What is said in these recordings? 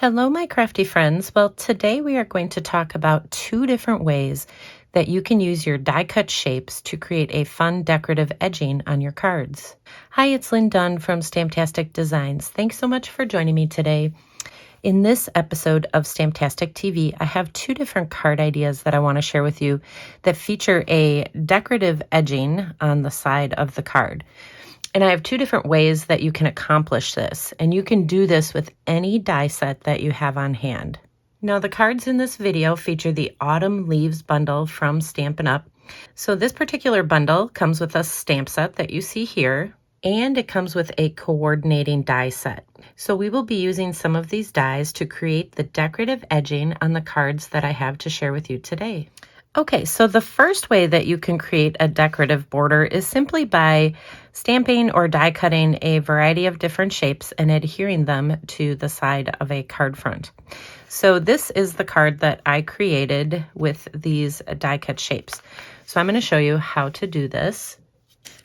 Hello, my crafty friends. Well, today we are going to talk about two different ways that you can use your die-cut shapes to create a fun decorative edging on your cards. Hi, it's Lynn Dunn from Stamptastic Designs. Thanks so much for joining me today. In this episode of Stamptastic TV, I have two different card ideas that I want to share with you that feature a decorative edging on the side of the card. And I have two different ways that you can accomplish this, and you can do this with any die set that you have on hand. Now, the cards in this video feature the Autumn Leaves bundle from Stampin Up. So this particular bundle comes with a stamp set that you see here, and it comes with a coordinating die set. So we will be using some of these dies to create the decorative edging on the cards that I have to share with you today. Okay, so the first way that you can create a decorative border is simply by stamping or die cutting a variety of different shapes and adhering them to the side of a card front. So this is the card that I created with these die cut shapes. So I'm going to show you how to do this.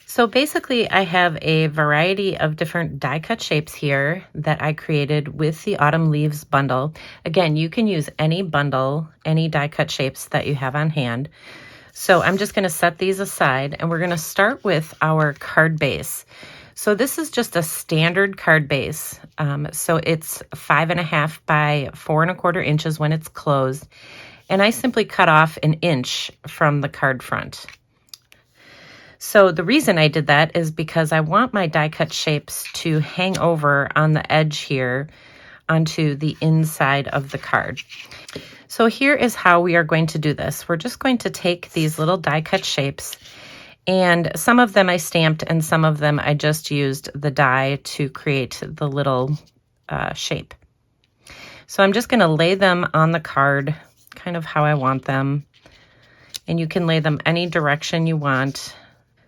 So basically I have a variety of different die cut shapes here that I created with the Autumn Leaves bundle. Again, you can use any bundle, any die cut shapes that you have on hand. So I'm just going to set these aside and we're going to start with our card base. So this is just a standard card base. So it's 5.5 by 4.25 inches when it's closed. And I simply cut off an inch from the card front. So the reason I did that is because I want my die cut shapes to hang over on the edge here onto the inside of the card. So here is how we are going to do this. We're just going to take these little die cut shapes, and some of them I stamped and some of them I just used the die to create the little shape. So I'm just going to lay them on the card kind of how I want them, and you can lay them any direction you want.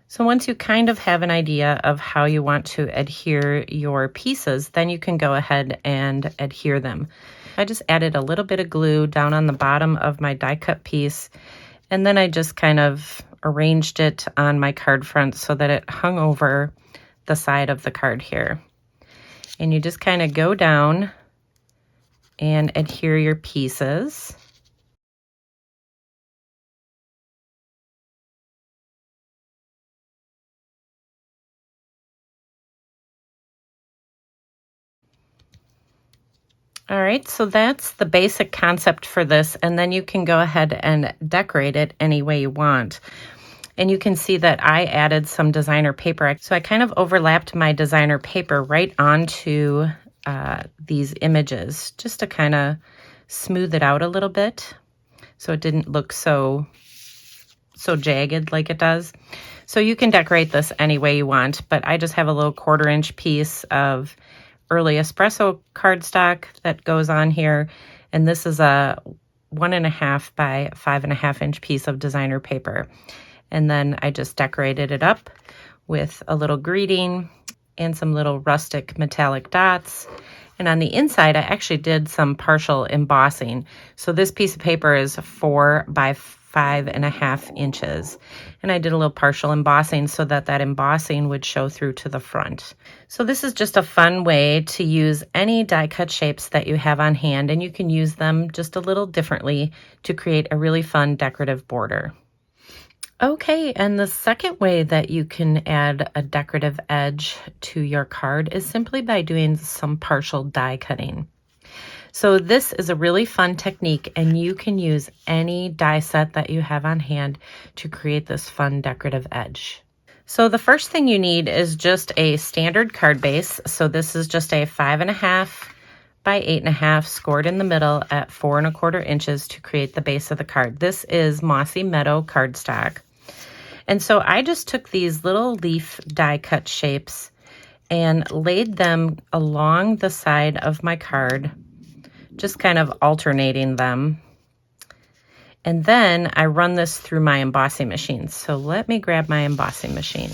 So once you kind of have an idea of how you want to adhere your pieces, then you can go ahead and adhere them. I just added a little bit of glue down on the bottom of my die cut piece, and then I just kind of arranged it on my card front so that it hung over the side of the card here. And you just kind of go down and adhere your pieces. All right, so that's the basic concept for this, and then you can go ahead and decorate it any way you want. And you can see that I added some designer paper. So I kind of overlapped my designer paper right onto these images just to kind of smooth it out a little bit so it didn't look so jagged like it does. So you can decorate this any way you want, but I just have a little 1/4 inch piece of early espresso cardstock that goes on here, and this is a 1.5 by 5.5 inch piece of designer paper. And then I just decorated it up with a little greeting and some little rustic metallic dots. And on the inside, I actually did some partial embossing. So this piece of paper is 4 by 5.5 inches. And I did a little partial embossing so that that embossing would show through to the front. So this is just a fun way to use any die cut shapes that you have on hand, and you can use them just a little differently to create a really fun decorative border. Okay, and the second way that you can add a decorative edge to your card is simply by doing some partial die cutting. So this is a really fun technique, and you can use any die set that you have on hand to create this fun decorative edge. So the first thing you need is just a standard card base. So this is just a 5.5 by 8.5 scored in the middle at 4.25 inches to create the base of the card. This is Mossy Meadow cardstock. And so I just took these little leaf die cut shapes and laid them along the side of my card, just kind of alternating them. And then I run this through my embossing machine. So let me grab my embossing machine.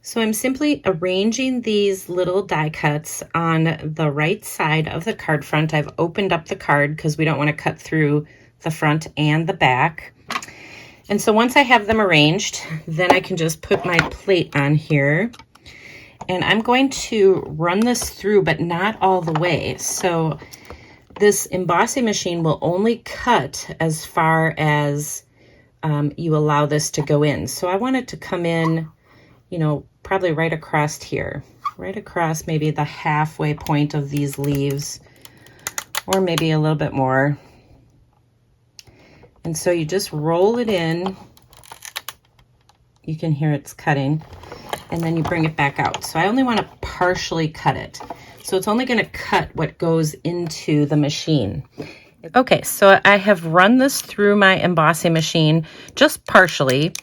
So I'm simply arranging these little die cuts on the right side of the card front. I've opened up the card because we don't want to cut through the front and the back. And so once I have them arranged, then I can just put my plate on here. And I'm going to run this through, but not all the way. So this embossing machine will only cut as far as you allow this to go in. So I want it to come in, you know, probably right across here, right across maybe the halfway point of these leaves, or maybe a little bit more. And so you just roll it in. You can hear it's cutting, and then you bring it back out. So I only want to partially cut it. So it's only going to cut what goes into the machine. Okay, so I have run this through my embossing machine just partially,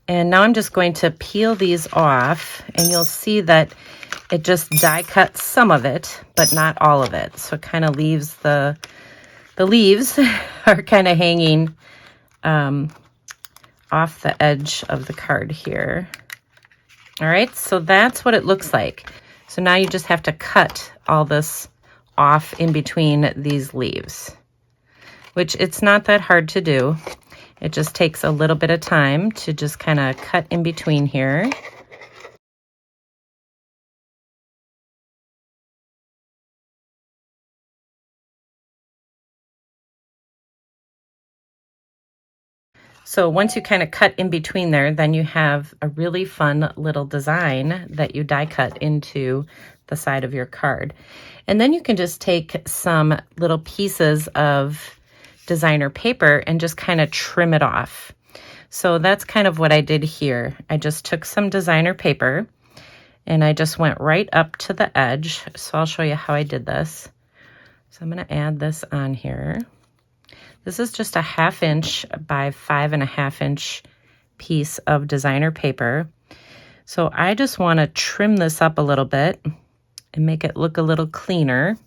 and now I'm just going to peel these off, and you'll see that it just die cuts some of it, but not all of it. So it kind of leaves the leaves are kind of hanging off the edge of the card here. All right, so that's what it looks like. So now you just have to cut all this off in between these leaves, which it's not that hard to do. It just takes a little bit of time to just kind of cut in between here. So once you kind of cut in between there, then you have a really fun little design that you die cut into the side of your card. And then you can just take some little pieces of designer paper and just kind of trim it off. So that's kind of what I did here. I just took some designer paper and I just went right up to the edge. So I'll show you how I did this. So I'm going to add this on here. This is just a 1/2 inch by 5.5 inch piece of designer paper. So I just want to trim this up a little bit and make it look a little cleaner.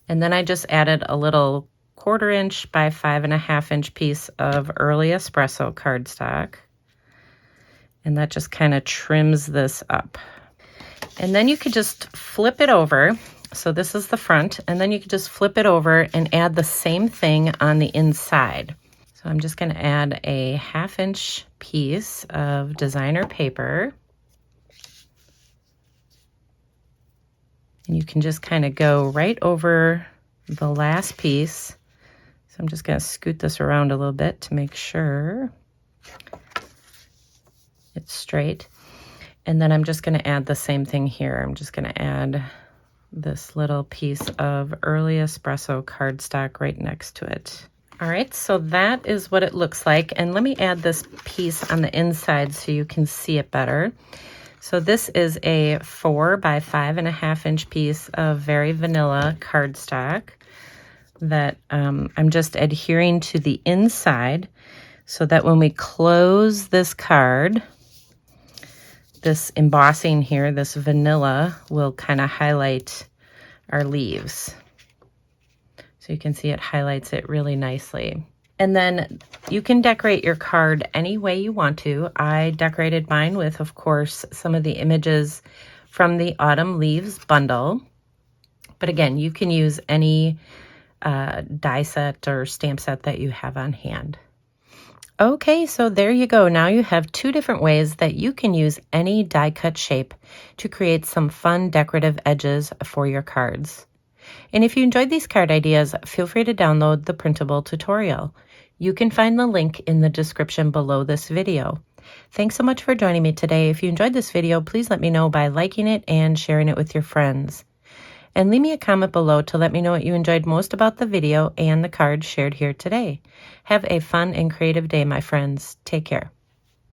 And then I just added a little 1/4 inch by 5.5 inch piece of early espresso cardstock. And that just kind of trims this up. And then you could just flip it over. So this is the front, and then you can just flip it over and add the same thing on the inside. So I'm just going to add a 1/2 inch piece of designer paper. And you can just kind of go right over the last piece. So I'm just going to scoot this around a little bit to make sure it's straight. And then I'm just going to add the same thing here. I'm just going to add this little piece of early espresso cardstock right next to it. All right, so that is what it looks like. And let me add this piece on the inside so you can see it better. So this is a 4 by 5.5 inch piece of very vanilla cardstock that I'm just adhering to the inside so that when we close this card, this embossing here, this vanilla, will kind of highlight our leaves. So you can see it highlights it really nicely. And then you can decorate your card any way you want to. I decorated mine with, of course, some of the images from the Autumn Leaves bundle. But again, you can use any die set or stamp set that you have on hand. Okay, so there you go. Now you have 2 different ways that you can use any die cut shape to create some fun decorative edges for your cards. And if you enjoyed these card ideas, feel free to download the printable tutorial. You can find the link in the description below this video. Thanks so much for joining me today. If you enjoyed this video, please let me know by liking it and sharing it with your friends. And leave me a comment below to let me know what you enjoyed most about the video and the cards shared here today. Have a fun and creative day, my friends. Take care.